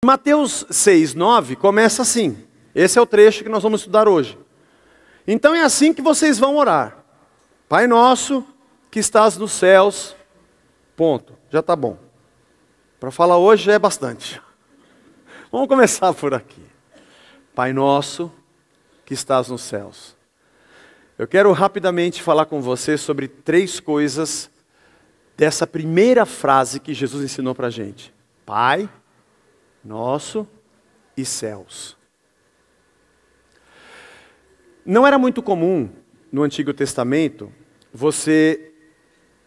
Mateus 6:9 começa assim. Esse é o trecho que nós vamos estudar hoje. Então é assim que vocês vão orar. Pai nosso que estás nos céus. Ponto. Já está bom. Para falar hoje já é bastante. Vamos começar por aqui. Pai nosso que estás nos céus. Eu quero rapidamente falar com você sobre 3 coisas dessa primeira frase que Jesus ensinou para a gente. Pai nosso e céus. Não era muito comum no Antigo Testamento você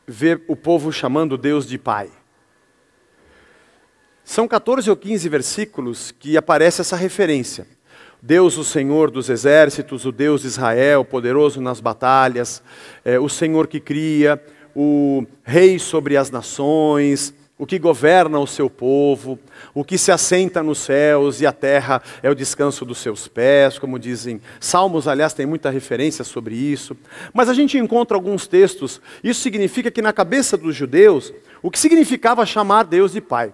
ver o povo chamando Deus de Pai. São 14 ou 15 versículos que aparece essa referência. Deus, o Senhor dos exércitos, o Deus de Israel, poderoso nas batalhas, o Senhor que cria, o Rei sobre as nações, o que governa o seu povo, o que se assenta nos céus e a terra é o descanso dos seus pés, como dizem Salmos, aliás, tem muita referência sobre isso. Mas a gente encontra alguns textos, isso significa que na cabeça dos judeus, o que significava chamar Deus de Pai?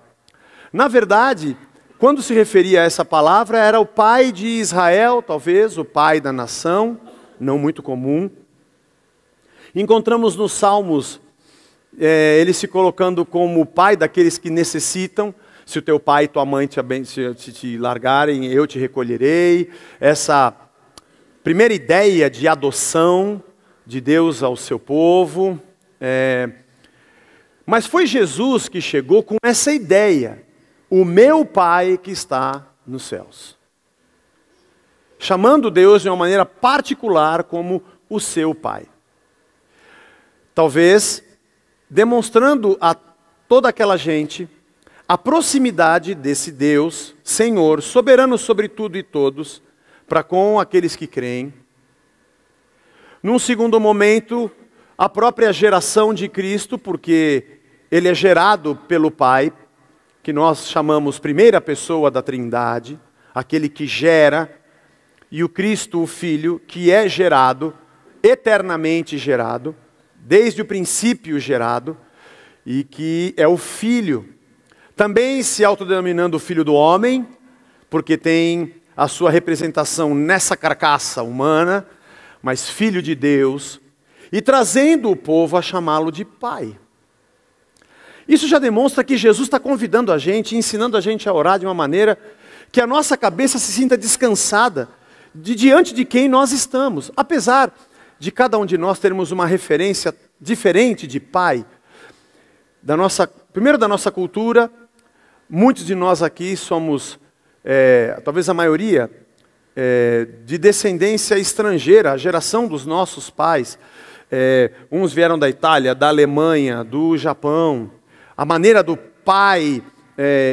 Na verdade, quando se referia a essa palavra, era o pai de Israel, talvez, o pai da nação, não muito comum. Encontramos nos Salmos ele se colocando como o pai daqueles que necessitam. Se o teu pai e tua mãe te largarem, eu te recolherei. Essa primeira ideia de adoção de Deus ao seu povo. Mas foi Jesus que chegou com essa ideia. O meu Pai que está nos céus. Chamando Deus de uma maneira particular como o seu Pai. Talvez demonstrando a toda aquela gente a proximidade desse Deus, Senhor, soberano sobre tudo e todos, para com aqueles que creem. Num segundo momento, a própria geração de Cristo, porque ele é gerado pelo Pai, que nós chamamos primeira pessoa da Trindade, aquele que gera, e o Cristo, o Filho, que é gerado, eternamente gerado, desde o princípio gerado, e que é o Filho, também se autodenominando o Filho do Homem, porque tem a sua representação nessa carcaça humana, mas Filho de Deus, e trazendo o povo a chamá-lo de Pai. Isso já demonstra que Jesus está convidando a gente, ensinando a gente a orar de uma maneira que a nossa cabeça se sinta descansada diante de quem nós estamos. Apesar de cada um de nós termos uma referência diferente de pai, primeiro da nossa cultura, muitos de nós aqui somos, talvez a maioria, de descendência estrangeira, a geração dos nossos pais. Uns vieram da Itália, da Alemanha, do Japão. A maneira do pai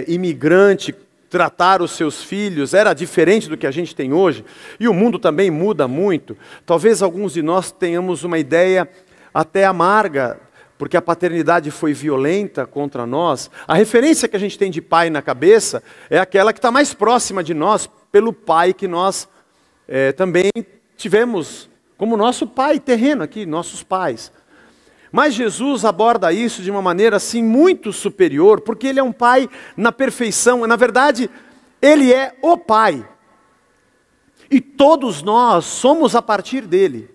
imigrante tratar os seus filhos era diferente do que a gente tem hoje. E o mundo também muda muito. Talvez alguns de nós tenhamos uma ideia até amarga, porque a paternidade foi violenta contra nós. A referência que a gente tem de pai na cabeça é aquela que está mais próxima de nós, pelo pai que nós também tivemos como nosso pai terreno aqui, nossos pais. Mas Jesus aborda isso de uma maneira assim muito superior, porque ele é um pai na perfeição. Na verdade, ele é o pai. E todos nós somos a partir dele.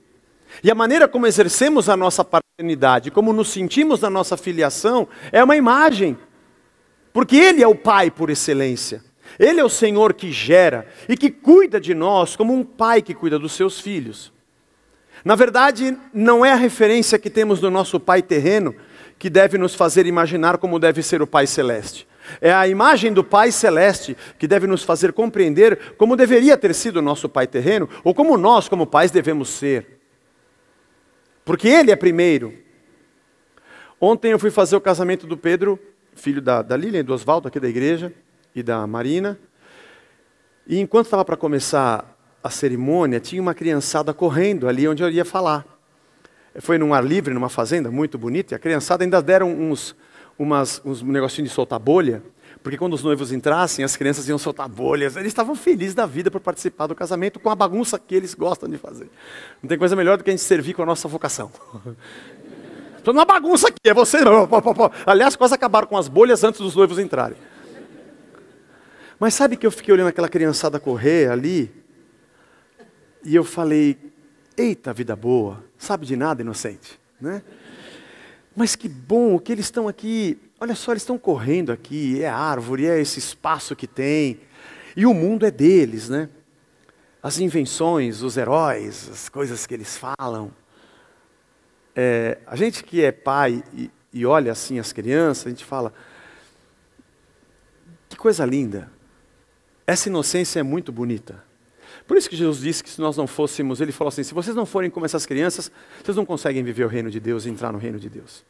E a maneira como exercemos a nossa paternidade, como nos sentimos na nossa filiação, é uma imagem. Porque ele é o pai por excelência. Ele é o Senhor que gera e que cuida de nós como um pai que cuida dos seus filhos. Na verdade, não é a referência que temos do nosso Pai terreno que deve nos fazer imaginar como deve ser o Pai celeste. É a imagem do Pai celeste que deve nos fazer compreender como deveria ter sido o nosso Pai terreno, ou como nós, como pais, devemos ser. Porque Ele é primeiro. Ontem eu fui fazer o casamento do Pedro, filho da Lilian e do Oswaldo, aqui da igreja, e da Marina. E enquanto estava para começar a cerimônia, tinha uma criançada correndo ali onde eu ia falar. Foi num ar livre, numa fazenda muito bonita, e a criançada ainda deram uns negocinhos de soltar bolha, porque quando os noivos entrassem, as crianças iam soltar bolhas. Eles estavam felizes da vida por participar do casamento com a bagunça que eles gostam de fazer. Não tem coisa melhor do que a gente servir com a nossa vocação. Estou numa bagunça aqui, é você. Aliás, quase acabaram com as bolhas antes dos noivos entrarem. Mas sabe que eu fiquei olhando aquela criançada correr ali, e eu falei, eita vida boa, sabe de nada, inocente, né? Mas que bom que eles estão aqui, olha só, eles estão correndo aqui, é árvore, é esse espaço que tem, e o mundo é deles, né? As invenções, os heróis, as coisas que eles falam. A gente que é pai e olha assim as crianças, a gente fala, que coisa linda, essa inocência é muito bonita. Por isso que Jesus disse que se nós não fôssemos, ele falou assim, se vocês não forem como essas crianças, vocês não conseguem viver o reino de Deus e entrar no reino de Deus.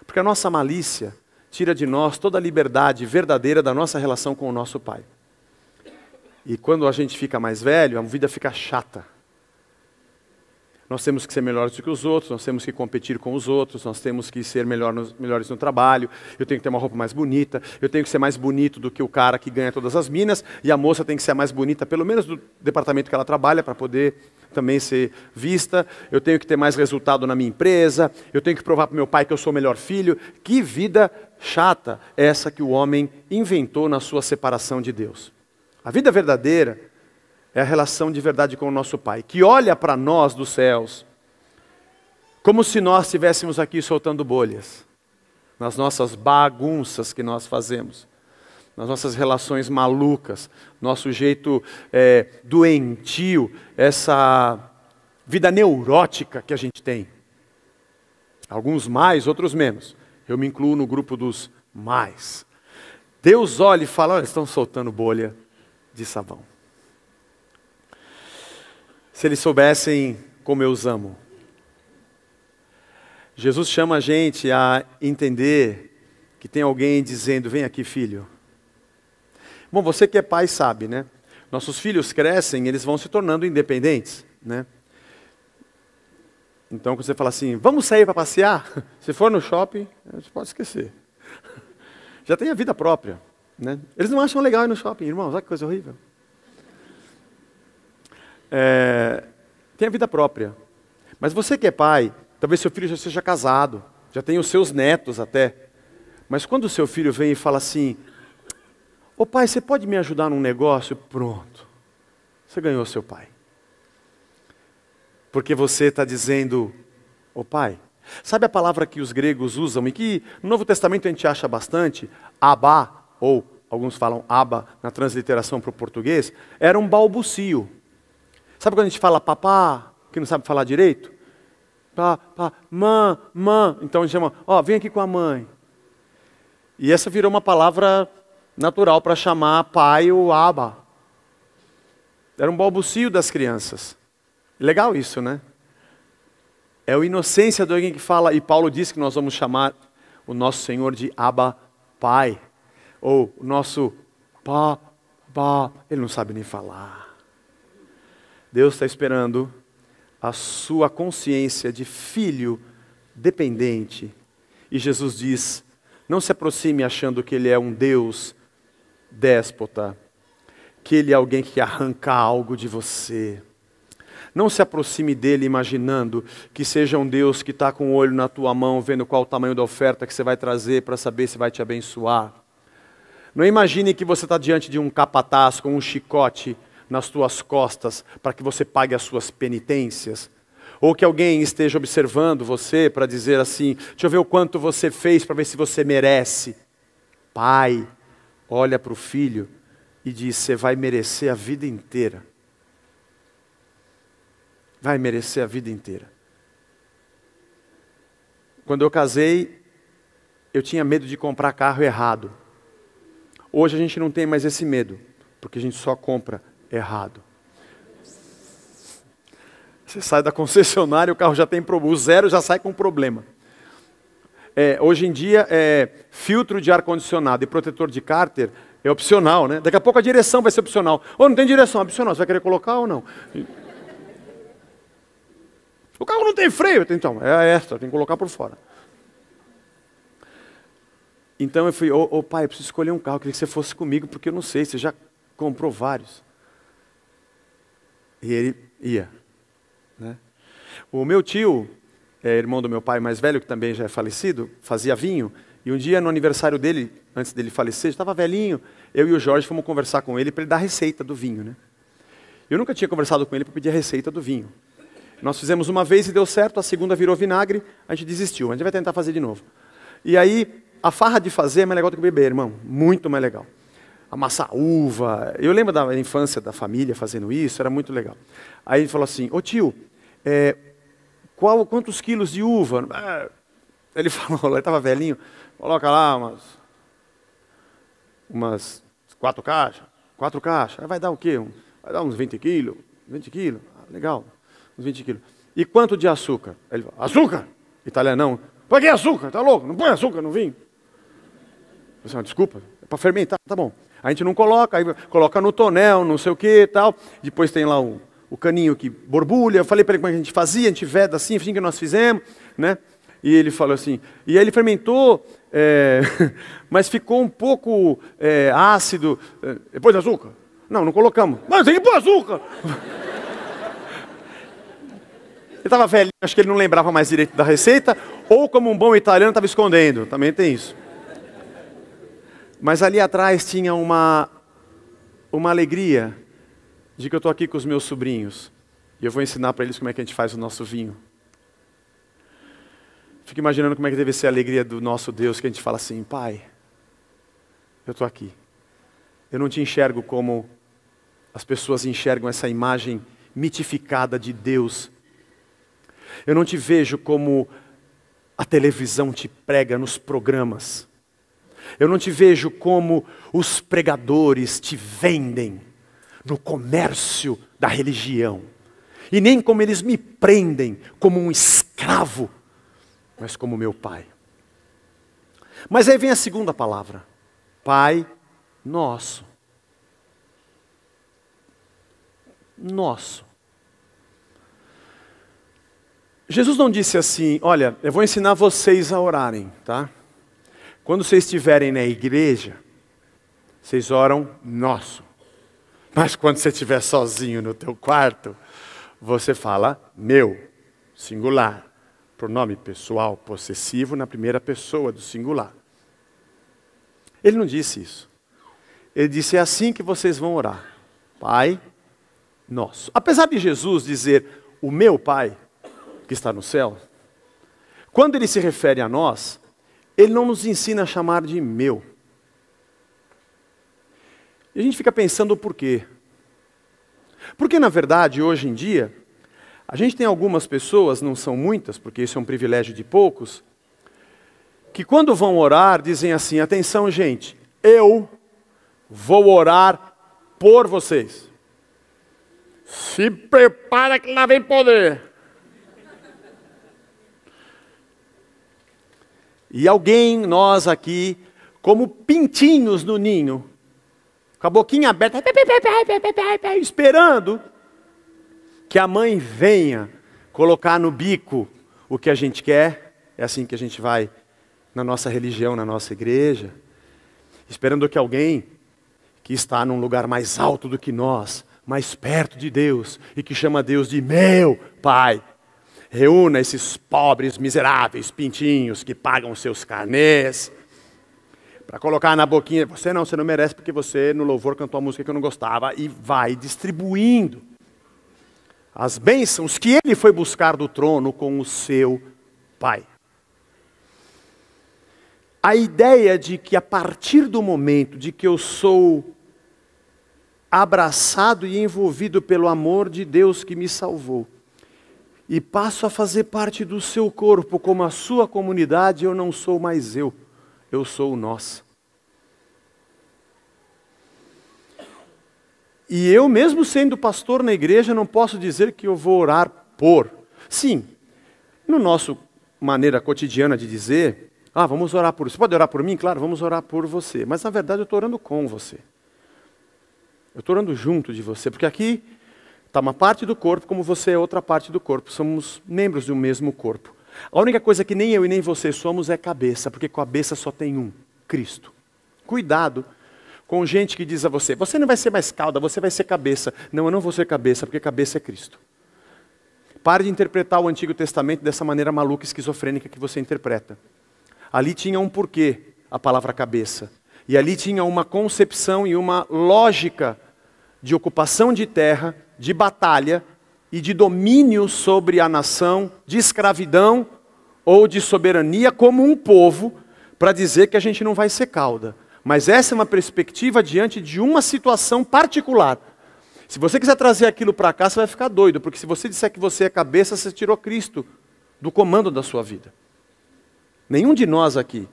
Porque a nossa malícia tira de nós toda a liberdade verdadeira da nossa relação com o nosso Pai. E quando a gente fica mais velho, a vida fica chata. Nós temos que ser melhores do que os outros, nós temos que competir com os outros, nós temos que ser melhores no trabalho, eu tenho que ter uma roupa mais bonita, eu tenho que ser mais bonito do que o cara que ganha todas as minas, e a moça tem que ser mais bonita, pelo menos do departamento que ela trabalha, para poder também ser vista, eu tenho que ter mais resultado na minha empresa, eu tenho que provar para o meu pai que eu sou o melhor filho. Que vida chata essa que o homem inventou na sua separação de Deus. A vida verdadeira é a relação de verdade com o nosso Pai, que olha para nós dos céus, como se nós estivéssemos aqui soltando bolhas, nas nossas bagunças que nós fazemos, nas nossas relações malucas, nosso jeito doentio, essa vida neurótica que a gente tem. Alguns mais, outros menos. Eu me incluo no grupo dos mais. Deus olha e fala, olha, eles estão soltando bolha de sabão. Se eles soubessem como eu os amo. Jesus chama a gente a entender que tem alguém dizendo, vem aqui filho. Bom, você que é pai sabe, né? Nossos filhos crescem, eles vão se tornando independentes, né? Então, quando você fala assim, vamos sair para passear? Se for no shopping, a gente pode esquecer. Já tem a vida própria, né? Eles não acham legal ir no shopping, irmãos, olha que coisa horrível. Tem a vida própria. Mas você que é pai, talvez seu filho já seja casado, já tem os seus netos até. Mas quando o seu filho vem e fala assim, ô pai, você pode me ajudar num negócio? Pronto, você ganhou seu pai. Porque você está dizendo, ô pai, sabe a palavra que os gregos usam e que no Novo Testamento a gente acha bastante? Abá, ou alguns falam aba na transliteração para o português, era um balbucio. Sabe quando a gente fala papá, que não sabe falar direito? Mã, então a gente chama, vem aqui com a mãe. E essa virou uma palavra natural para chamar pai ou aba. Era um balbucio das crianças. Legal isso, né? É a inocência de alguém que fala, e Paulo disse que nós vamos chamar o nosso Senhor de Abba Pai. Ou o nosso pá, ele não sabe nem falar. Deus está esperando a sua consciência de filho dependente. E Jesus diz, não se aproxime achando que Ele é um Deus déspota, que Ele é alguém que arranca algo de você. Não se aproxime dele imaginando que seja um Deus que está com o olho na tua mão, vendo qual o tamanho da oferta que você vai trazer para saber se vai te abençoar. Não imagine que você está diante de um capataz com um chicote nas tuas costas para que você pague as suas penitências. Ou que alguém esteja observando você para dizer assim, deixa eu ver o quanto você fez para ver se você merece. Pai, olha para o filho e diz, você vai merecer a vida inteira. Vai merecer a vida inteira. Quando eu casei, eu tinha medo de comprar carro errado. Hoje a gente não tem mais esse medo, porque a gente só compra errado. Você sai da concessionária, o carro já tem problema, o zero já sai com problema. Hoje em dia, filtro de ar-condicionado e protetor de cárter é opcional, né? Daqui a pouco a direção vai ser opcional. Ou não tem direção, é opcional, você vai querer colocar ou não? O carro não tem freio, então, é extra, tem que colocar por fora. Então eu fui, pai, eu preciso escolher um carro, eu queria que você fosse comigo, porque eu não sei, você já comprou vários. E ele ia. Né? O meu tio, irmão do meu pai mais velho, que também já é falecido, fazia vinho, e um dia no aniversário dele, antes dele falecer, estava velhinho, eu e o Jorge fomos conversar com ele para ele dar a receita do vinho, né? Eu nunca tinha conversado com ele para pedir a receita do vinho. Nós fizemos uma vez e deu certo, a segunda virou vinagre, a gente desistiu, a gente vai tentar fazer de novo. E aí, a farra de fazer é mais legal do que beber, irmão, muito mais legal. Amassar uva, eu lembro da infância da família fazendo isso, era muito legal. Aí ele falou assim, ô tio, quantos quilos de uva? Ele falou, ele estava velhinho, coloca lá umas 4 caixas. 4 caixas, vai dar o quê? Vai dar uns 20 quilos. 20 quilos? Legal, uns 20 quilos. E quanto de açúcar? Ele falou, açúcar? Italianão. Por que açúcar? Tá louco? Não põe açúcar no vinho. Eu falei, desculpa, é para fermentar, tá bom. A gente não coloca, aí coloca no tonel, não sei o que e tal. Depois tem lá o caninho que borbulha. Eu falei para ele como a gente fazia, a gente veda assim que nós fizemos, né? E ele falou assim, e aí ele fermentou, mas ficou um pouco ácido. Depois açúcar? Não colocamos. Mas tem que pôr açúcar! Ele estava velho, acho que ele não lembrava mais direito da receita, ou como um bom italiano estava escondendo, também tem isso. Mas ali atrás tinha uma alegria de que eu estou aqui com os meus sobrinhos, e eu vou ensinar para eles como é que a gente faz o nosso vinho. Fico imaginando como é que deve ser a alegria do nosso Deus, que a gente fala assim, Pai, eu estou aqui. Eu não te enxergo como as pessoas enxergam essa imagem mitificada de Deus. Eu não te vejo como a televisão te prega nos programas. Eu não te vejo como os pregadores te vendem no comércio da religião. E nem como eles me prendem como um escravo, mas como meu Pai. Mas aí vem a segunda palavra. Pai nosso. Nosso. Jesus não disse assim, olha, eu vou ensinar vocês a orarem, tá? Quando vocês estiverem na igreja, vocês oram nosso. Mas quando você estiver sozinho no teu quarto, você fala meu, singular. Pronome pessoal possessivo na primeira pessoa do singular. Ele não disse isso. Ele disse, é assim que vocês vão orar. Pai nosso. Apesar de Jesus dizer, o meu Pai, que está no céu, quando ele se refere a nós, ele não nos ensina a chamar de meu. E a gente fica pensando o porquê. Porque, na verdade, hoje em dia, a gente tem algumas pessoas, não são muitas, porque isso é um privilégio de poucos, que quando vão orar, dizem assim, atenção gente, eu vou orar por vocês. Se prepara que lá vem poder. E alguém, nós aqui, como pintinhos no ninho, com a boquinha aberta, esperando que a mãe venha colocar no bico o que a gente quer. É assim que a gente vai na nossa religião, na nossa igreja, esperando que alguém que está num lugar mais alto do que nós, mais perto de Deus, e que chama Deus de meu Pai, reúna esses pobres, miseráveis pintinhos que pagam seus carnês, para colocar na boquinha, você não merece porque você no louvor cantou a música que eu não gostava, e vai distribuindo as bênçãos que ele foi buscar do trono com o seu Pai. A ideia de que a partir do momento de que eu sou abraçado e envolvido pelo amor de Deus que me salvou, e passo a fazer parte do seu corpo como a sua comunidade, eu não sou mais eu sou o nós. E eu mesmo sendo pastor na igreja não posso dizer que eu vou orar por. Sim, no nosso maneira cotidiana de dizer, vamos orar por você. Você pode orar por mim? Claro, vamos orar por você. Mas na verdade eu estou orando com você. Eu estou orando junto de você, porque aqui está uma parte do corpo, como você é outra parte do corpo. Somos membros do mesmo corpo. A única coisa que nem eu e nem você somos é cabeça, porque cabeça só tem um, Cristo. Cuidado com gente que diz a você, você não vai ser mais cauda, você vai ser cabeça. Não, eu não vou ser cabeça, porque cabeça é Cristo. Pare de interpretar o Antigo Testamento dessa maneira maluca e esquizofrênica que você interpreta. Ali tinha um porquê, a palavra cabeça. E ali tinha uma concepção e uma lógica de ocupação de terra, de batalha e de domínio sobre a nação, de escravidão ou de soberania como um povo, para dizer que a gente não vai ser cauda. Mas essa é uma perspectiva diante de uma situação particular. Se você quiser trazer aquilo para cá, você vai ficar doido, porque se você disser que você é cabeça, você tirou Cristo do comando da sua vida. Nenhum de nós aqui.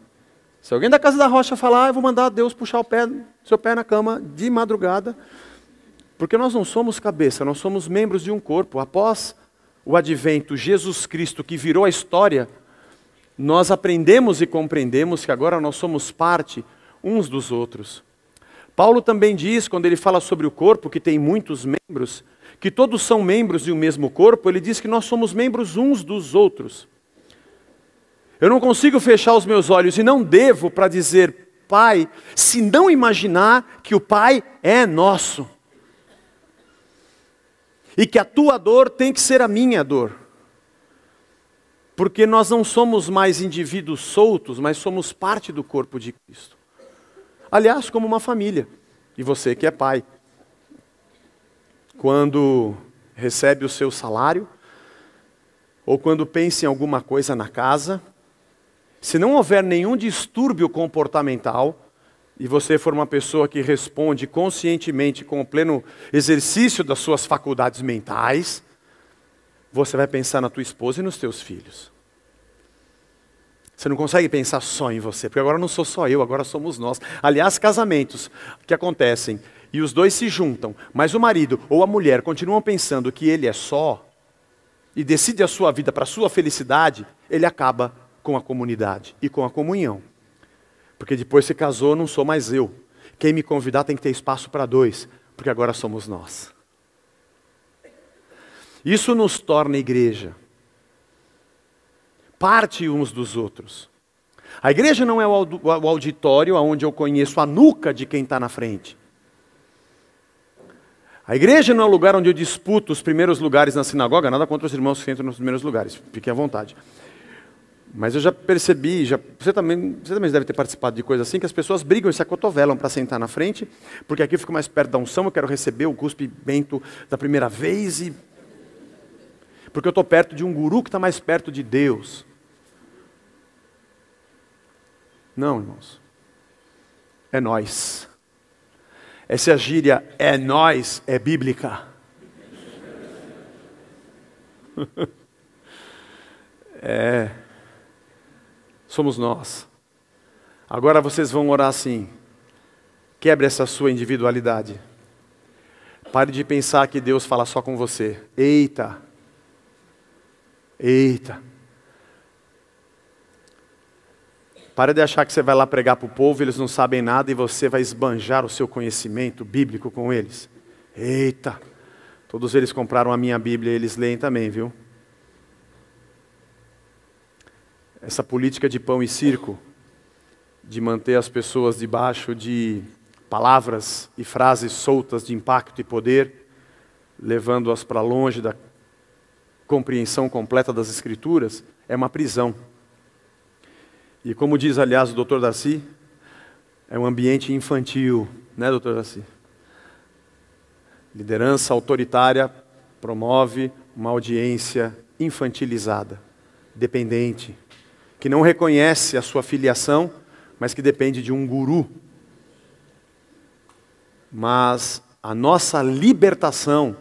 Se alguém da casa da rocha falar, eu vou mandar Deus puxar o seu pé na cama de madrugada, porque nós não somos cabeça, nós somos membros de um corpo. Após o advento, Jesus Cristo, que virou a história, nós aprendemos e compreendemos que agora nós somos parte uns dos outros. Paulo também diz, quando ele fala sobre o corpo, que tem muitos membros, que todos são membros de um mesmo corpo, ele diz que nós somos membros uns dos outros. Eu não consigo fechar os meus olhos e não devo para dizer Pai, se não imaginar que o Pai é nosso. E que a tua dor tem que ser a minha dor. Porque nós não somos mais indivíduos soltos, mas somos parte do corpo de Cristo. Aliás, como uma família. E você que é pai. Quando recebe o seu salário, ou quando pensa em alguma coisa na casa, se não houver nenhum distúrbio comportamental, e você for uma pessoa que responde conscientemente com o pleno exercício das suas faculdades mentais, você vai pensar na tua esposa e nos teus filhos. Você não consegue pensar só em você, porque agora não sou só eu, agora somos nós. Aliás, casamentos que acontecem e os dois se juntam, mas o marido ou a mulher continuam pensando que ele é só e decide a sua vida para a sua felicidade, ele acaba com a comunidade e com a comunhão. Porque depois se casou, não sou mais eu. Quem me convidar tem que ter espaço para dois, porque agora somos nós. Isso nos torna igreja. Parte uns dos outros. A igreja não é o auditório onde eu conheço a nuca de quem está na frente. A igreja não é o lugar onde eu disputo os primeiros lugares na sinagoga, nada contra os irmãos que entram nos primeiros lugares, fiquem à vontade. Mas eu já percebi, você também deve ter participado de coisa assim, que as pessoas brigam e se acotovelam para sentar na frente, porque aqui eu fico mais perto da unção, eu quero receber o cuspimento da primeira vez, e porque eu estou perto de um guru que está mais perto de Deus. Não, irmãos. É nós. Essa gíria é nós, é bíblica. Somos nós. Agora vocês vão orar assim. Quebre essa sua individualidade. Pare de pensar que Deus fala só com você. Eita. Pare de achar que você vai lá pregar para o povo, eles não sabem nada e você vai esbanjar o seu conhecimento bíblico com eles. Eita. Todos eles compraram a minha Bíblia e eles leem também, viu? Essa política de pão e circo, de manter as pessoas debaixo de palavras e frases soltas de impacto e poder, levando-as para longe da compreensão completa das Escrituras, é uma prisão. E como diz, aliás, o Dr. Darcy, é um ambiente infantil, né, Dr. Darcy? Liderança autoritária promove uma audiência infantilizada, dependente, que não reconhece a sua filiação, mas que depende de um guru. Mas a nossa libertação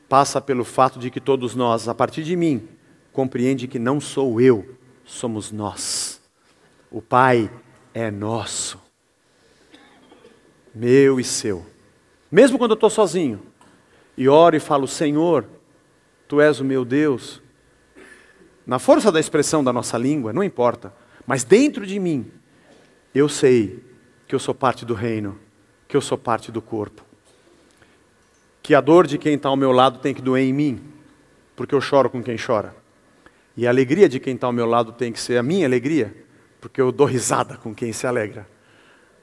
passa pelo fato de que todos nós, a partir de mim, compreende que não sou eu, somos nós. O Pai é nosso, meu e seu. Mesmo quando eu estou sozinho, e oro e falo, Senhor, Tu és o meu Deus, na força da expressão da nossa língua, não importa, mas dentro de mim, eu sei que eu sou parte do reino, que eu sou parte do corpo. Que a dor de quem está ao meu lado tem que doer em mim, porque eu choro com quem chora. E a alegria de quem está ao meu lado tem que ser a minha alegria, porque eu dou risada com quem se alegra.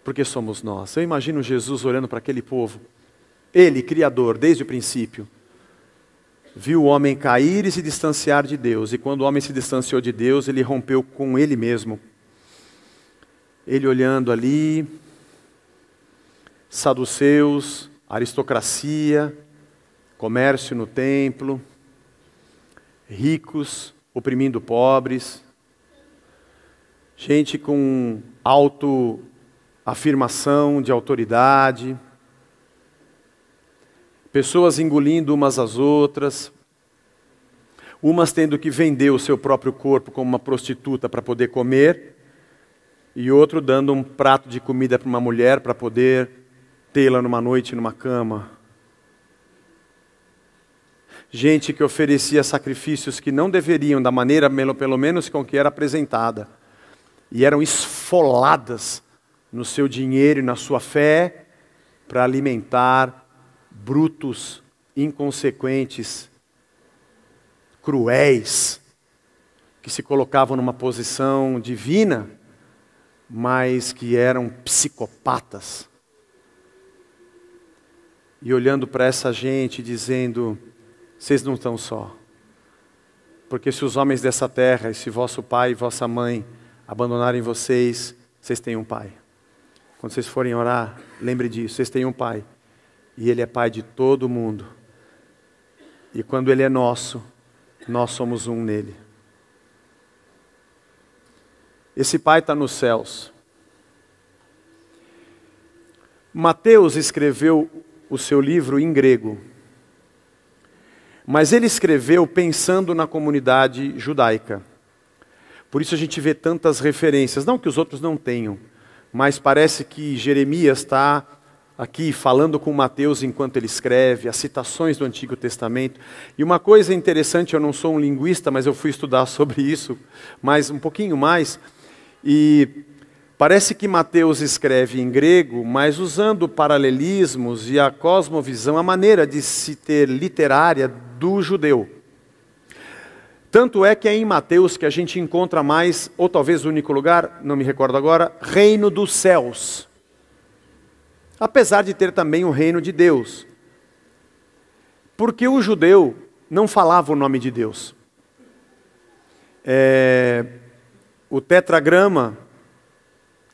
Porque somos nós. Eu imagino Jesus olhando para aquele povo. Ele, Criador, desde o princípio, viu o homem cair e se distanciar de Deus. E quando o homem se distanciou de Deus, ele rompeu com ele mesmo. Ele olhando ali, saduceus, aristocracia, comércio no templo, ricos oprimindo pobres, gente com autoafirmação de autoridade, pessoas engolindo umas às outras, umas tendo que vender o seu próprio corpo como uma prostituta para poder comer, e outro dando um prato de comida para uma mulher para poder tê-la numa noite numa cama. Gente que oferecia sacrifícios que não deveriam, da maneira pelo menos com que era apresentada, e eram esfoladas no seu dinheiro e na sua fé para alimentar brutos, inconsequentes, cruéis, que se colocavam numa posição divina, mas que eram psicopatas. E olhando para essa gente dizendo: vocês não estão só. Porque se os homens dessa terra, e se vosso pai e vossa mãe abandonarem vocês, vocês têm um pai. Quando vocês forem orar, lembre disso, vocês têm um pai. E ele é pai de todo mundo. E quando ele é nosso, nós somos um nele. Esse pai está nos céus. Mateus escreveu o seu livro em grego. Mas ele escreveu pensando na comunidade judaica. Por isso a gente vê tantas referências, não que os outros não tenham, mas parece que Jeremias está aqui falando com Mateus enquanto ele escreve, as citações do Antigo Testamento. E uma coisa interessante, eu não sou um linguista, mas eu fui estudar sobre isso, mas um pouquinho mais, e parece que Mateus escreve em grego, mas usando paralelismos e a cosmovisão, a maneira de se ter literária do judeu. Tanto é que é em Mateus que a gente encontra mais, ou talvez o único lugar, não me recordo agora, reino dos céus. Apesar de ter também o reino de Deus. Porque o judeu não falava o nome de Deus. O tetragrama,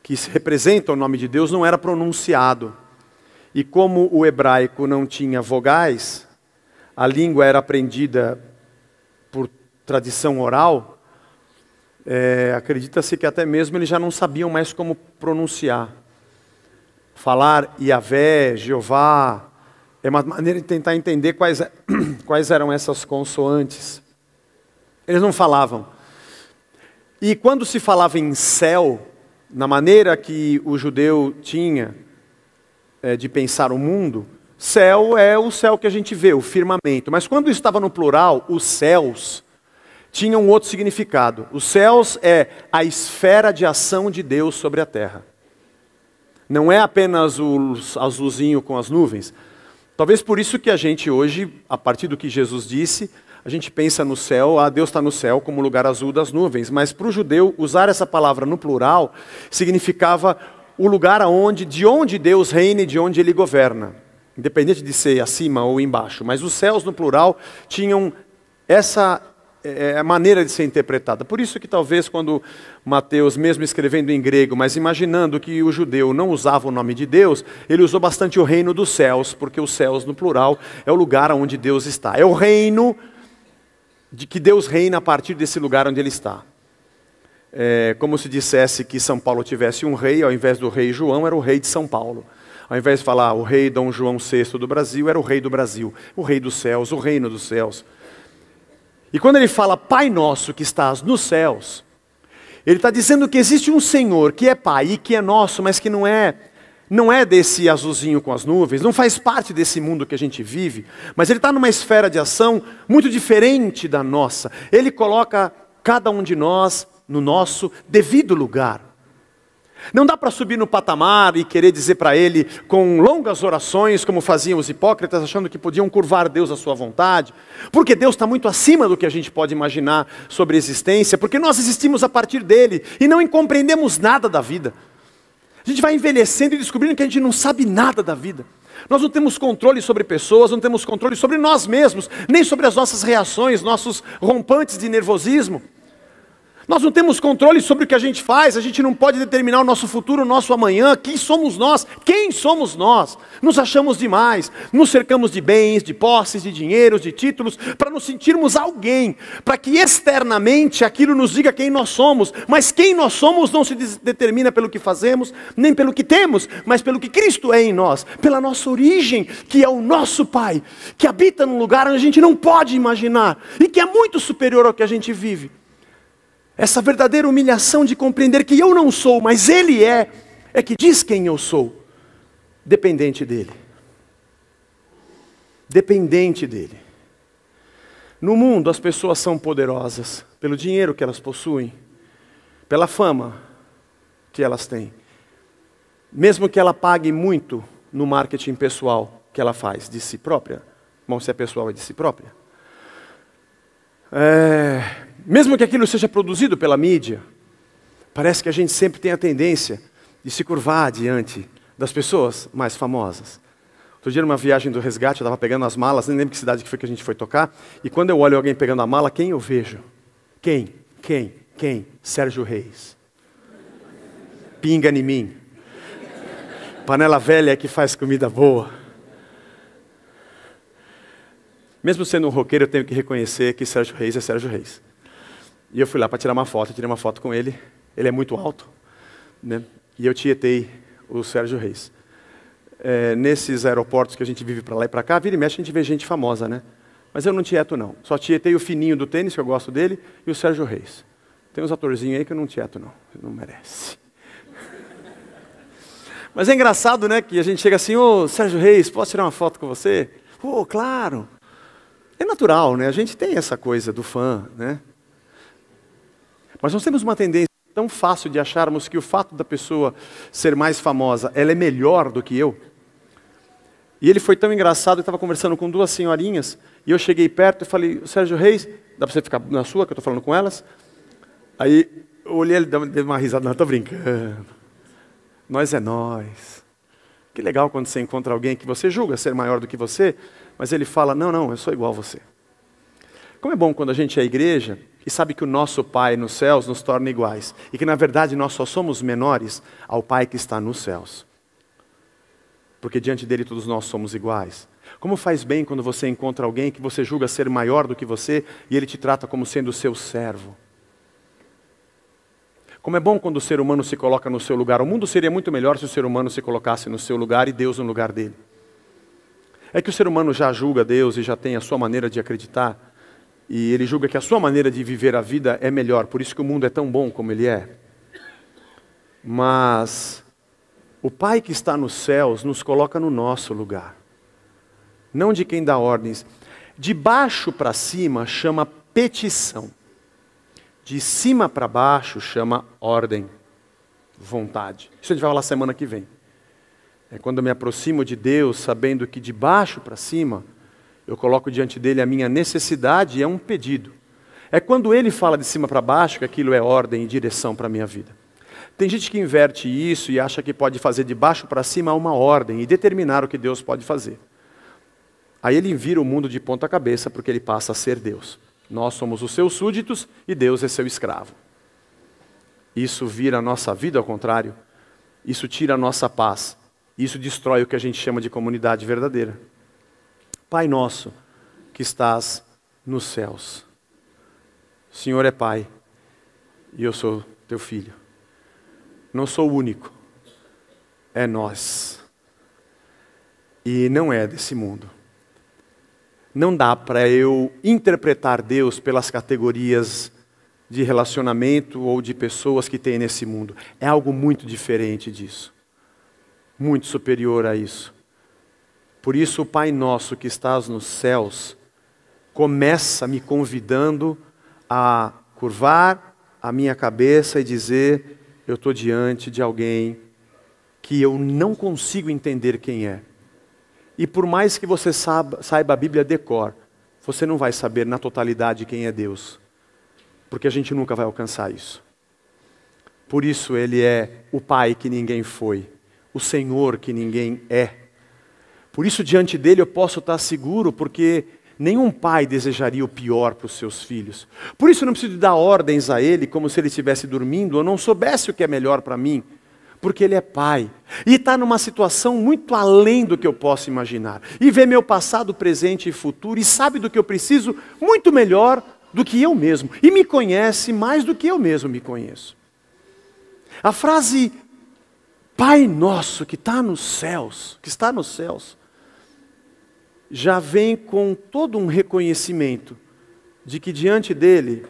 que representa o nome de Deus, não era pronunciado. E como o hebraico não tinha vogais, a língua era aprendida por tradição oral, acredita-se que até mesmo eles já não sabiam mais como pronunciar. Falar Yahvé, Jeová, é uma maneira de tentar entender quais eram essas consoantes. Eles não falavam. E quando se falava em céu, na maneira que o judeu tinha de pensar o mundo, céu é o céu que a gente vê, o firmamento. Mas quando estava no plural, os céus tinham um outro significado. Os céus é a esfera de ação de Deus sobre a terra. Não é apenas o azulzinho com as nuvens. Talvez por isso que a gente hoje, a partir do que Jesus disse, a gente pensa no céu, Deus está no céu como lugar azul das nuvens. Mas para o judeu, usar essa palavra no plural significava o lugar de onde Deus reina e de onde Ele governa. Independente de ser acima ou embaixo. Mas os céus no plural tinham essa maneira de ser interpretada. Por isso que talvez quando Mateus, mesmo escrevendo em grego, mas imaginando que o judeu não usava o nome de Deus, ele usou bastante o reino dos céus, porque os céus no plural é o lugar onde Deus está. É o reino de que Deus reina a partir desse lugar onde Ele está. Como se dissesse que São Paulo tivesse um rei, ao invés do rei João, era o rei de São Paulo. Ao invés de falar o rei Dom João VI do Brasil, era o rei do Brasil, o rei dos céus, o reino dos céus. E quando ele fala Pai Nosso que estás nos céus, ele está dizendo que existe um Senhor que é Pai e que é nosso, mas que não é desse azulzinho com as nuvens, não faz parte desse mundo que a gente vive, mas ele está numa esfera de ação muito diferente da nossa. Ele coloca cada um de nós no nosso devido lugar. Não dá para subir no patamar e querer dizer para Ele com longas orações, como faziam os hipócritas, achando que podiam curvar Deus à sua vontade, porque Deus está muito acima do que a gente pode imaginar sobre a existência, porque nós existimos a partir dEle e não compreendemos nada da vida. A gente vai envelhecendo e descobrindo que a gente não sabe nada da vida. Nós não temos controle sobre pessoas, não temos controle sobre nós mesmos, nem sobre as nossas reações, nossos rompantes de nervosismo. Nós não temos controle sobre o que a gente faz, a gente não pode determinar o nosso futuro, o nosso amanhã. Quem somos nós? Quem somos nós? Nos achamos demais, nos cercamos de bens, de posses, de dinheiros, de títulos, para nos sentirmos alguém, para que externamente aquilo nos diga quem nós somos. Mas quem nós somos não se determina pelo que fazemos, nem pelo que temos, mas pelo que Cristo é em nós, pela nossa origem, que é o nosso Pai, que habita num lugar onde a gente não pode imaginar, e que é muito superior ao que a gente vive. Essa verdadeira humilhação de compreender que eu não sou, mas Ele é que diz quem eu sou. Dependente dEle. Dependente dEle. No mundo as pessoas são poderosas pelo dinheiro que elas possuem, pela fama que elas têm. Mesmo que ela pague muito no marketing pessoal que ela faz de si própria. Bom, se é pessoal é de si própria. Mesmo que aquilo seja produzido pela mídia, parece que a gente sempre tem a tendência de se curvar diante das pessoas mais famosas. Outro dia, numa viagem do resgate, eu estava pegando as malas, nem lembro que cidade que foi que a gente foi tocar, e quando eu olho alguém pegando a mala, quem eu vejo? Quem? Sérgio Reis. Pinga em mim. Panela velha que faz comida boa. Mesmo sendo um roqueiro, eu tenho que reconhecer que Sérgio Reis é Sérgio Reis. E eu fui lá para tirar uma foto, tirei uma foto com ele. Ele é muito alto, né? E eu tietei o Sérgio Reis. Nesses aeroportos que a gente vive para lá e para cá, vira e mexe a gente vê gente famosa, né? Mas eu não tieto não. Só tietei o fininho do tênis, que eu gosto dele, e o Sérgio Reis. Tem uns atorzinhos aí que eu não tieto não. Não merece. Mas é engraçado, né? Que a gente chega assim, ô Sérgio Reis, posso tirar uma foto com você? Pô, claro. É natural, né? A gente tem essa coisa do fã, né? Mas nós temos uma tendência tão fácil de acharmos que o fato da pessoa ser mais famosa, ela é melhor do que eu. E ele foi tão engraçado, eu estava conversando com duas senhorinhas, e eu cheguei perto e falei, Sérgio Reis, dá para você ficar na sua, que eu estou falando com elas? Aí eu olhei, ele deu uma risada, não, estou brincando. Nós é nós. Que legal quando você encontra alguém que você julga ser maior do que você, mas ele fala, não, eu sou igual a você. Como é bom quando a gente é igreja e sabe que o nosso Pai nos céus nos torna iguais. E que na verdade nós só somos menores ao Pai que está nos céus. Porque diante dele todos nós somos iguais. Como faz bem quando você encontra alguém que você julga ser maior do que você e ele te trata como sendo seu servo. Como é bom quando o ser humano se coloca no seu lugar. O mundo seria muito melhor se o ser humano se colocasse no seu lugar e Deus no lugar dele. É que o ser humano já julga Deus e já tem a sua maneira de acreditar. E ele julga que a sua maneira de viver a vida é melhor. Por isso que o mundo é tão bom como ele é. Mas o Pai que está nos céus nos coloca no nosso lugar. Não de quem dá ordens. De baixo para cima chama petição. De cima para baixo chama ordem, vontade. Isso a gente vai falar semana que vem. É quando eu me aproximo de Deus, sabendo que de baixo para cima, eu coloco diante dele a minha necessidade e é um pedido. É quando ele fala de cima para baixo que aquilo é ordem e direção para a minha vida. Tem gente que inverte isso e acha que pode fazer de baixo para cima uma ordem e determinar o que Deus pode fazer. Aí ele vira o mundo de ponta cabeça porque ele passa a ser Deus. Nós somos os seus súditos e Deus é seu escravo. Isso vira a nossa vida ao contrário. Isso tira a nossa paz. Isso destrói o que a gente chama de comunidade verdadeira. Pai nosso, que estás nos céus. O Senhor é Pai e eu sou teu filho. Não sou o único. É nós. E não é desse mundo. Não dá para eu interpretar Deus pelas categorias de relacionamento ou de pessoas que tem nesse mundo. É algo muito diferente disso. Muito superior a isso. Por isso o Pai nosso que estás nos céus começa me convidando a curvar a minha cabeça e dizer, eu estou diante de alguém que eu não consigo entender quem é. E por mais que você saiba a Bíblia de cor, você não vai saber na totalidade quem é Deus. Porque a gente nunca vai alcançar isso. Por isso Ele é o Pai que ninguém foi, o Senhor que ninguém é. Por isso diante dEle eu posso estar seguro, porque Nenhum pai desejaria o pior para os seus filhos. Por isso eu não preciso dar ordens a ele como se ele estivesse dormindo ou não soubesse o que é melhor para mim. Porque ele é pai. E está numa situação muito além do que eu posso imaginar. E vê meu passado, presente e futuro e sabe do que eu preciso muito melhor do que eu mesmo. E me conhece mais do que eu mesmo me conheço. A frase Pai Nosso que está nos céus, já vem com todo um reconhecimento de que diante dele,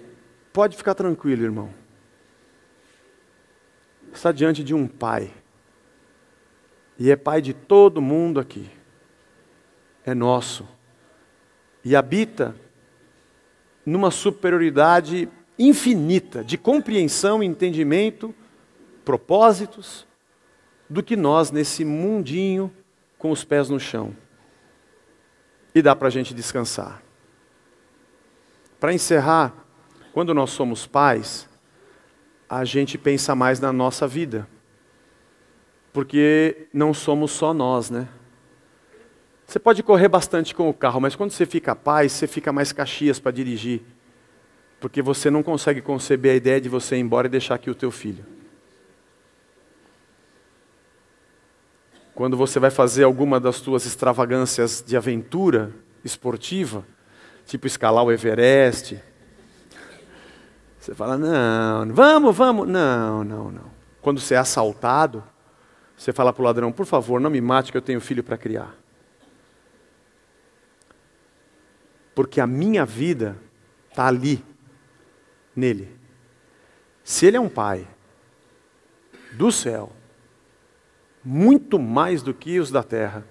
pode ficar tranquilo, irmão. Está diante de um pai. E é pai de todo mundo aqui. É nosso. E habita numa superioridade infinita de compreensão, entendimento, propósitos, do que nós nesse mundinho com os pés no chão. E dá para a gente descansar. Para encerrar, quando nós somos pais, a gente pensa mais na nossa vida. Porque não somos só nós, né? Você pode correr bastante com o carro, mas quando você fica pai, você fica mais Caxias para dirigir. Porque você não consegue conceber a ideia de você ir embora e deixar aqui o teu filho. Quando você vai fazer alguma das suas extravagâncias de aventura esportiva, tipo escalar o Everest, você fala, não, vamos, não. Quando você é assaltado, você fala para o ladrão, por favor, não me mate que eu tenho filho para criar. Porque a minha vida está ali, nele. Se ele é um pai do céu, muito mais do que os da terra,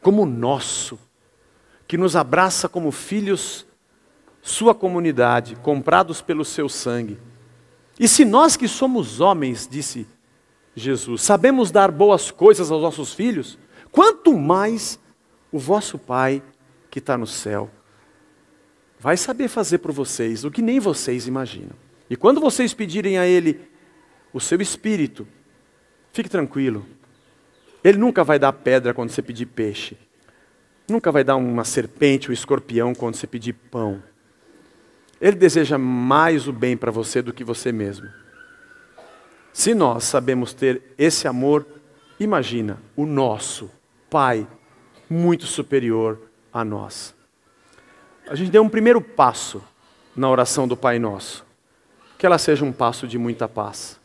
como nosso, que nos abraça como filhos, sua comunidade, comprados pelo seu sangue. E se nós que somos homens, disse Jesus, sabemos dar boas coisas aos nossos filhos, quanto mais o vosso Pai que está no céu vai saber fazer por vocês o que nem vocês imaginam. E quando vocês pedirem a Ele o seu Espírito, fique tranquilo. Ele nunca vai dar pedra quando você pedir peixe. Nunca vai dar uma serpente, um escorpião quando você pedir pão. Ele deseja mais o bem para você do que você mesmo. Se nós sabemos ter esse amor, imagina o nosso Pai muito superior a nós. A gente deu um primeiro passo na oração do Pai Nosso. Que ela seja um passo de muita paz.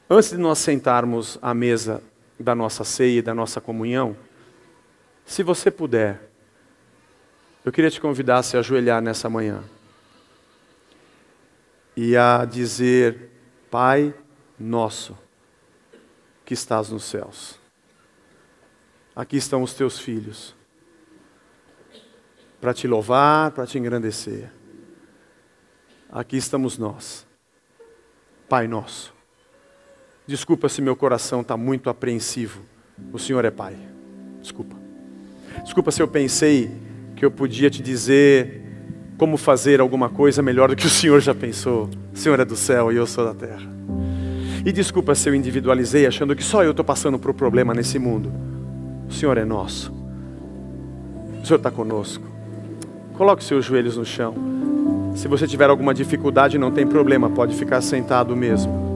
Antes de nós sentarmos à mesa da nossa ceia e da nossa comunhão, se você puder, eu queria te convidar a se ajoelhar nessa manhã e a dizer, Pai Nosso, que estás nos céus. Aqui estão os teus filhos, para te louvar, para te engrandecer. Aqui estamos nós, Pai Nosso. Desculpa se meu coração está muito apreensivo. O Senhor é Pai. Desculpa. Desculpa se eu pensei que eu podia te dizer como fazer alguma coisa melhor do que o Senhor já pensou. O Senhor é do céu e eu sou da terra. E desculpa se eu individualizei achando que só eu estou passando por problema nesse mundo. O Senhor é nosso. O Senhor está conosco. Coloque seus joelhos no chão. Se você tiver alguma dificuldade, não tem problema, pode ficar sentado mesmo.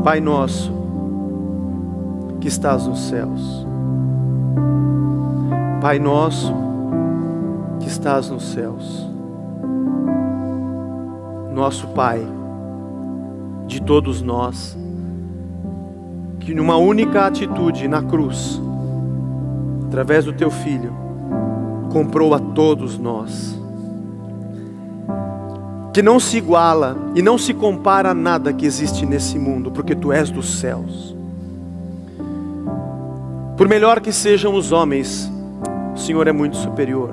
Pai nosso, que estás nos céus. Pai nosso, que estás nos céus. Nosso Pai, de todos nós, que numa única atitude na cruz, através do Teu Filho, comprou a todos nós. Que não se iguala e não se compara a nada que existe nesse mundo, porque Tu és dos céus. Por melhor que sejam os homens, o Senhor é muito superior.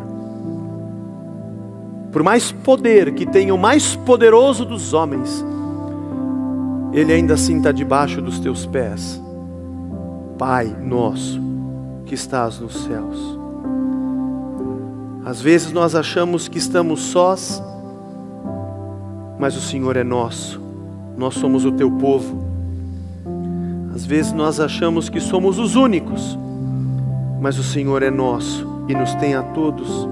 Por mais poder que tenha o mais poderoso dos homens, Ele ainda assim está debaixo dos Teus pés. Pai nosso, que estás nos céus. Às vezes nós achamos que estamos sós, mas o Senhor é nosso, nós somos o teu povo. Às vezes nós achamos que somos os únicos, mas o Senhor é nosso e nos tem a todos.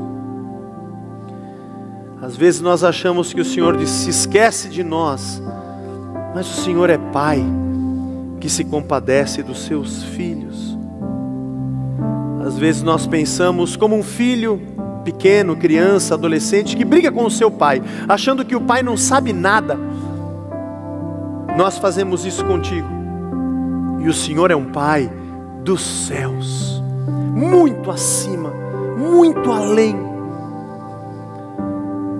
Às vezes nós achamos que o Senhor se esquece de nós, mas o Senhor é Pai, que se compadece dos seus filhos. Às vezes nós pensamos como um filho pequeno, criança, adolescente, que briga com o seu pai, achando que o pai não sabe nada. Nós fazemos isso contigo. E o Senhor é um Pai dos céus, muito acima, muito além.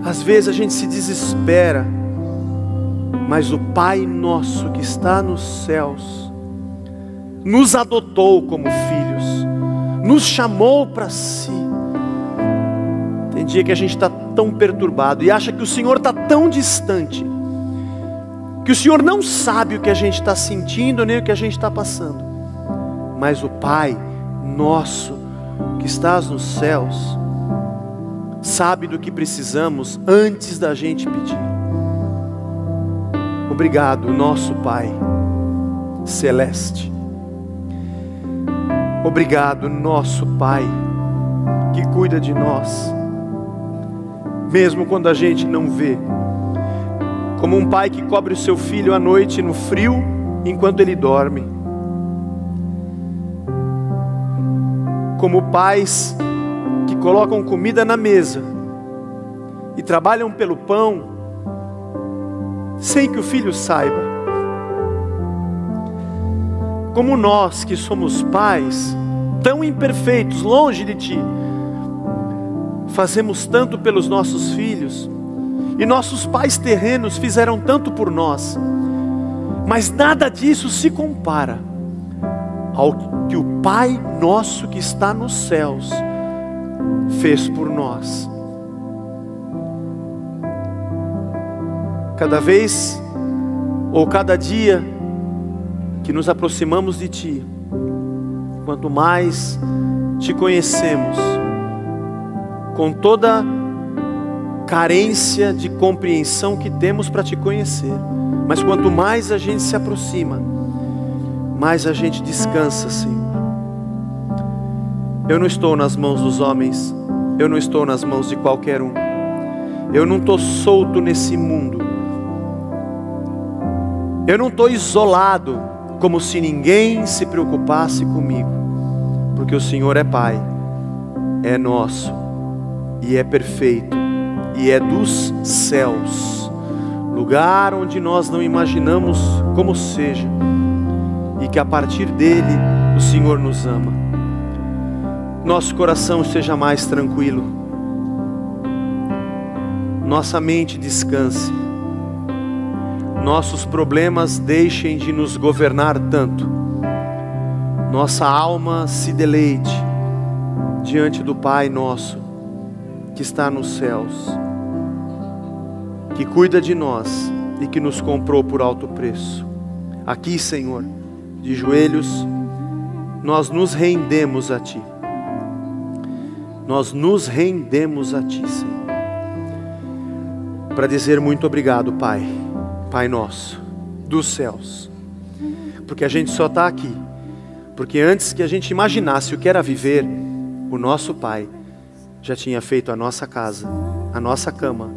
Às vezes a gente se desespera, mas o Pai nosso que está nos céus nos adotou como filhos, nos chamou para si. Tem dia que a gente está tão perturbado e acha que o Senhor está tão distante, que o Senhor não sabe o que a gente está sentindo, nem o que a gente está passando. Mas o Pai nosso que estás nos céus sabe do que precisamos antes da gente pedir. Obrigado, nosso Pai celeste. Obrigado, nosso Pai que cuida de nós, mesmo quando a gente não vê. Como um pai que cobre o seu filho à noite no frio, enquanto ele dorme. Como pais que colocam comida na mesa e trabalham pelo pão, sem que o filho saiba. Como nós que somos pais, tão imperfeitos, longe de Ti, fazemos tanto pelos nossos filhos, e nossos pais terrenos fizeram tanto por nós, mas nada disso se compara ao que o Pai nosso que está nos céus fez por nós. Cada vez, ou cada dia que nos aproximamos de Ti, quanto mais Te conhecemos, com toda carência de compreensão que temos para Te conhecer, mas quanto mais a gente se aproxima, mais a gente descansa, Senhor. Eu não estou nas mãos dos homens, eu não estou nas mãos de qualquer um, eu não estou solto nesse mundo, eu não estou isolado, como se ninguém se preocupasse comigo, porque o Senhor é Pai, é nosso, e é perfeito, e é dos céus, lugar onde nós não imaginamos como seja, e que a partir dele o Senhor nos ama. Nosso coração seja mais tranquilo, nossa mente descanse, nossos problemas deixem de nos governar tanto, nossa alma se deleite diante do Pai nosso que está nos céus, que cuida de nós e que nos comprou por alto preço. Aqui, Senhor, de joelhos, nós nos rendemos a Ti. Nós nos rendemos a Ti, Senhor, para dizer muito obrigado, Pai, Pai nosso, dos céus, porque a gente só está aqui, porque antes que a gente imaginasse o que era viver, o nosso Pai já tinha feito a nossa casa, a nossa cama,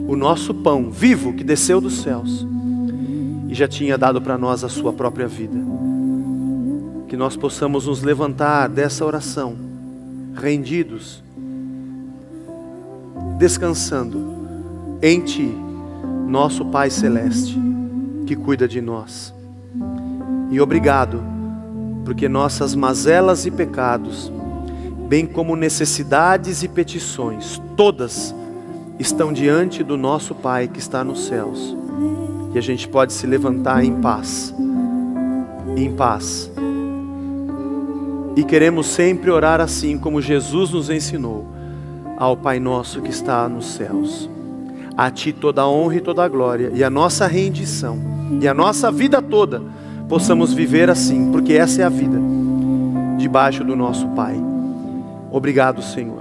o nosso pão vivo que desceu dos céus, e já tinha dado para nós a sua própria vida. Que nós possamos nos levantar dessa oração, rendidos, descansando em Ti, nosso Pai Celeste, que cuida de nós. E obrigado, porque nossas mazelas e pecados, bem como necessidades e petições, todas estão diante do nosso Pai que está nos céus. E a gente pode se levantar em paz, em paz. E queremos sempre orar assim como Jesus nos ensinou, ao Pai nosso que está nos céus. A Ti toda a honra e toda a glória, e a nossa rendição, e a nossa vida toda, possamos viver assim, porque essa é a vida, debaixo do nosso Pai. Obrigado, Senhor.